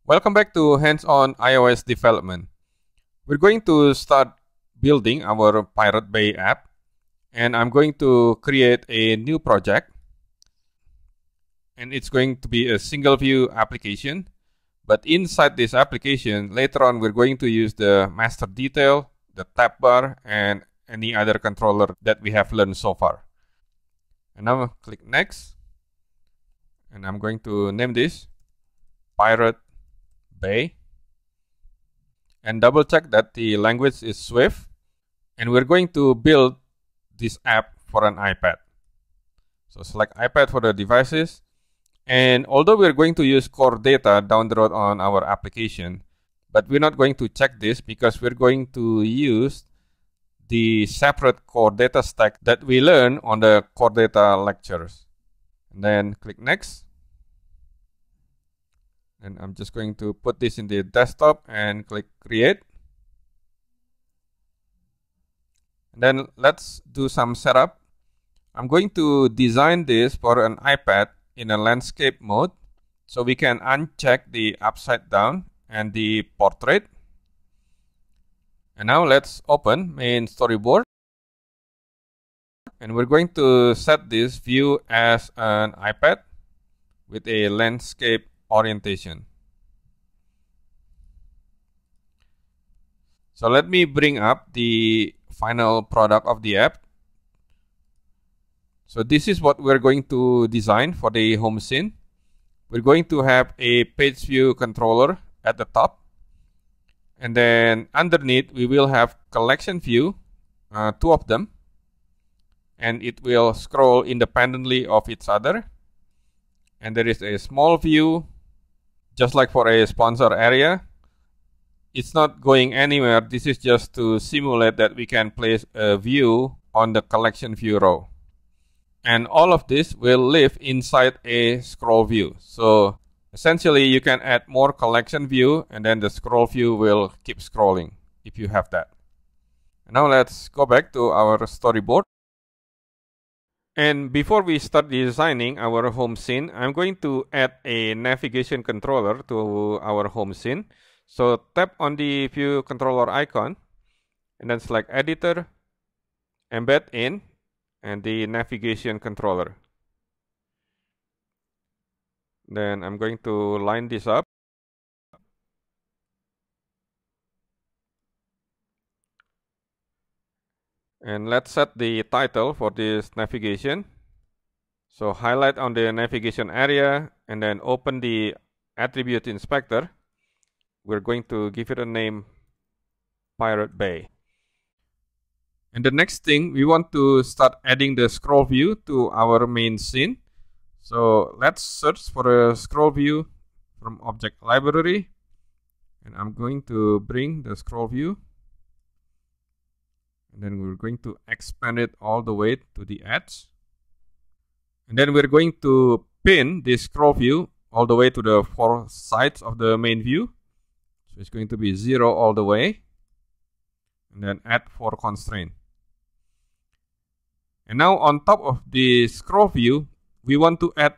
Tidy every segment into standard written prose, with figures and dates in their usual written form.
Welcome back to Hands-on iOS Development. We're going to start building our Pirate Bay app, and I'm going to create a new project, and it's going to be a single view application. But inside this application, later on we're going to use the master detail, the tab bar, and any other controller that we have learned so far. And now click Next, and I'm going to name this Pirate Bay, and double check that the language is Swift, and we're going to build this app for an iPad. So select iPad for the devices, and although we're going to use core data down the road on our application, but we're not going to check this because we're going to use the separate core data stack that we learn on the core data lectures. And then click Next. And I'm just going to put this in the desktop and click Create. And then let's do some setup. I'm going to design this for an iPad in a landscape mode, so we can uncheck the upside down and the portrait. And now let's open main storyboard. And we're going to set this view as an iPad with a landscape orientation. So let me bring up the final product of the app. So this is what we're going to design for the home scene. We're going to have a page view controller at the top, and then underneath we will have collection view, two of them, and it will scroll independently of each other. And there is a small view, just like for a sponsor area. It's not going anywhere. This is just to simulate that we can place a view on the collection view row. And all of this will live inside a scroll view. So essentially you can add more collection view, and then the scroll view will keep scrolling if you have that. And now let's go back to our storyboard. And before we start designing our home scene, I'm going to add a navigation controller to our home scene. So tap on the view controller icon, and then select Editor, Embed In, and the navigation controller. Then I'm going to line this up. And let's set the title for this navigation. So highlight on the navigation area and then open the attribute inspector. We're going to give it a name Pirate Bay. And the next thing, we want to start adding the scroll view to our main scene. So let's search for a scroll view from Object Library. And I'm going to bring the scroll view. And then we're going to expand it all the way to the edge. And then we're going to pin this scroll view all the way to the four sides of the main view. So it's going to be 0 all the way. And then add 4 constraint. And now on top of the scroll view, we want to add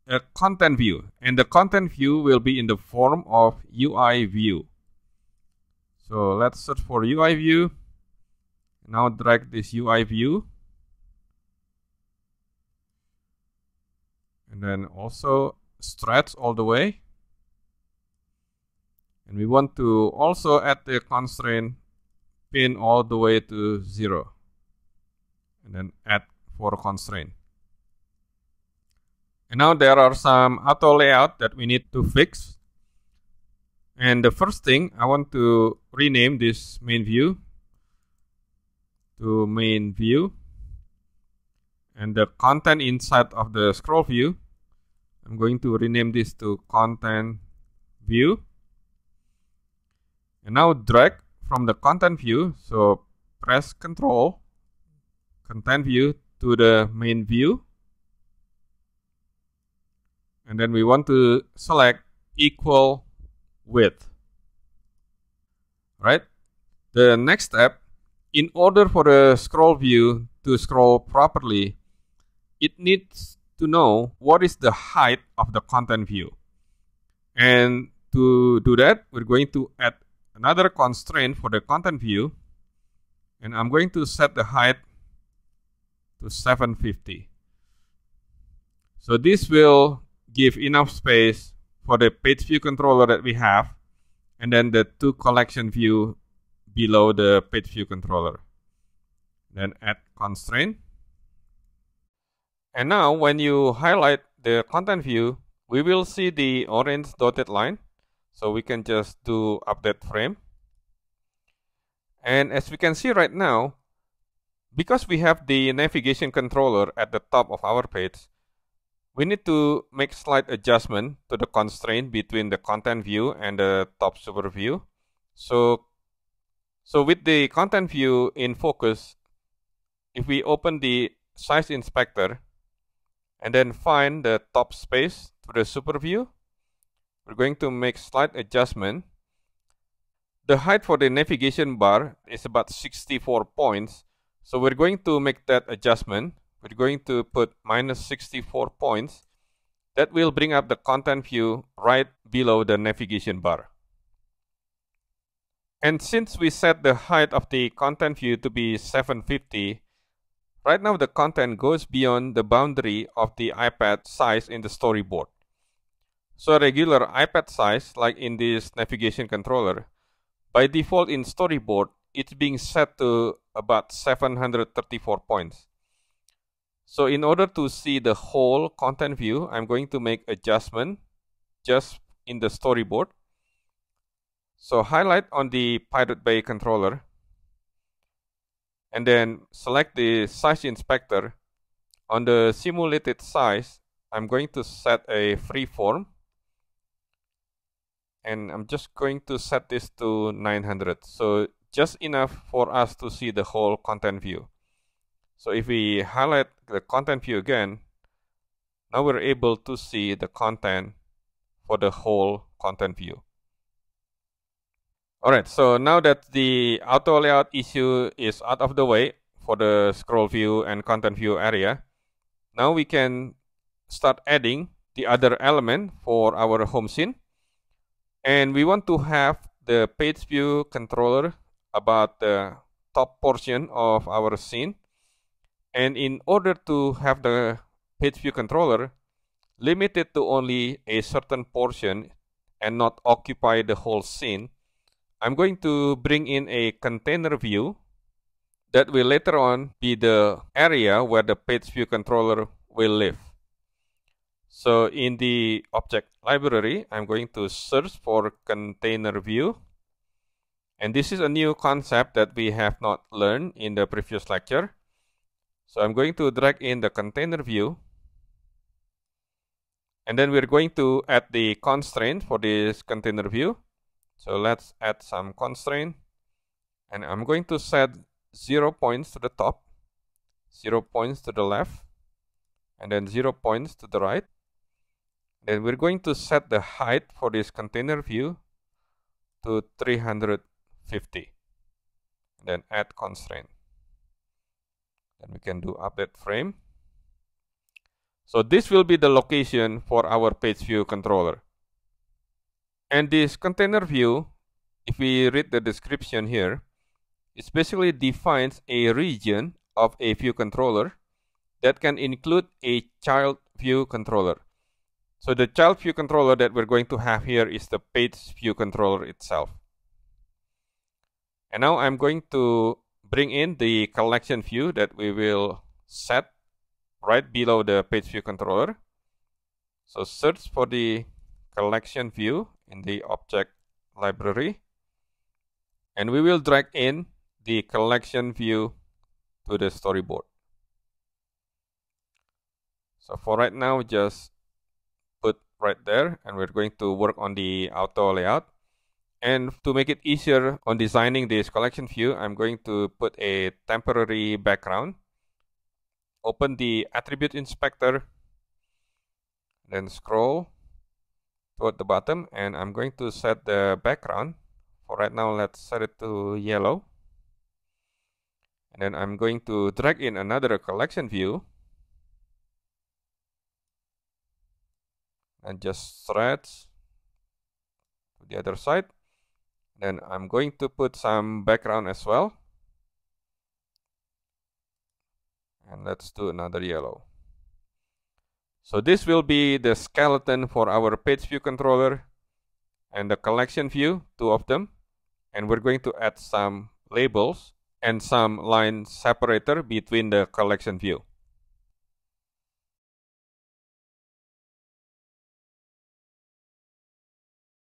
a content view. And the content view will be in the form of UI view. So let's search for UI view. Now drag this UI view, and then also stretch all the way. And we want to also add the constraint pin all the way to 0, and then add 4 constraint. And now there are some auto layout that we need to fix. And the first thing, I want to rename this main view to main view, and the content inside of the scroll view, I'm going to rename this to content view. And now drag from the content view, so press Control, content view to the main view, and then we want to select equal width. Right? The next step, in order for the scroll view to scroll properly, it needs to know what is the height of the content view. And To do that, we're going to add another constraint for the content view, and I'm going to set the height to 750. So this will give enough space for the page view controller that we have, and then the two collection view below the page view controller. Then add constraint. And now when you highlight the content view, we will see the orange dotted line. So we can just do update frame. And as we can see right now, because we have the navigation controller at the top of our page, we need to make slight adjustment to the constraint between the content view and the top super view. So with the content view in focus, if we open the size inspector and then find the top space to the super view, we're going to make slight adjustment. The height for the navigation bar is about 64 points. So we're going to make that adjustment. We're going to put minus 64 points. That will bring up the content view right below the navigation bar. And since we set the height of the content view to be 750, right now the content goes beyond the boundary of the iPad size in the storyboard. So a regular iPad size, like in this navigation controller, by default in storyboard, it's being set to about 734 points. So in order to see the whole content view, I'm going to make adjustment just in the storyboard. So highlight on the Pirate Bay controller and then select the size inspector. On the simulated size, I'm going to set a freeform. And I'm just going to set this to 900. So just enough for us to see the whole content view. So if we highlight the content view again, now we're able to see the content for the whole content view. Alright, so now that the auto layout issue is out of the way for the scroll view and content view area, now we can start adding the other element for our home scene. And we want to have the page view controller about the top portion of our scene. And in order to have the page view controller limited to only a certain portion and not occupy the whole scene, I'm going to bring in a container view that will later on be the area where the page view controller will live. So in the object library, I'm going to search for container view. And this is a new concept that we have not learned in the previous lecture. So I'm going to drag in the container view. And then we're going to add the constraint for this container view. So let's add some constraint. And I'm going to set 0 points to the top, 0 points to the left, and then 0 points to the right. Then we're going to set the height for this container view to 350. Then add constraint. Then we can do update frame. So this will be the location for our page view controller. And this container view, if we read the description here, it basically defines a region of a view controller that can include a child view controller. So the child view controller that we're going to have here is the page view controller itself. And now I'm going to bring in the collection view that we will set right below the page view controller. So search for the collection view in the object library. And we will drag in the collection view to the storyboard. So for right now, just put right there, and we're going to work on the auto layout. And to make it easier on designing this collection view, I'm going to put a temporary background. Open the attribute inspector, then scroll toward the bottom, and I'm going to set the background. For right now, let's set it to yellow. And then I'm going to drag in another collection view. And just stretch the other side. Then I'm going to put some background as well. And let's do another yellow. So this will be the skeleton for our page view controller and the collection view, two of them. And we're going to add some labels and some line separator between the collection view.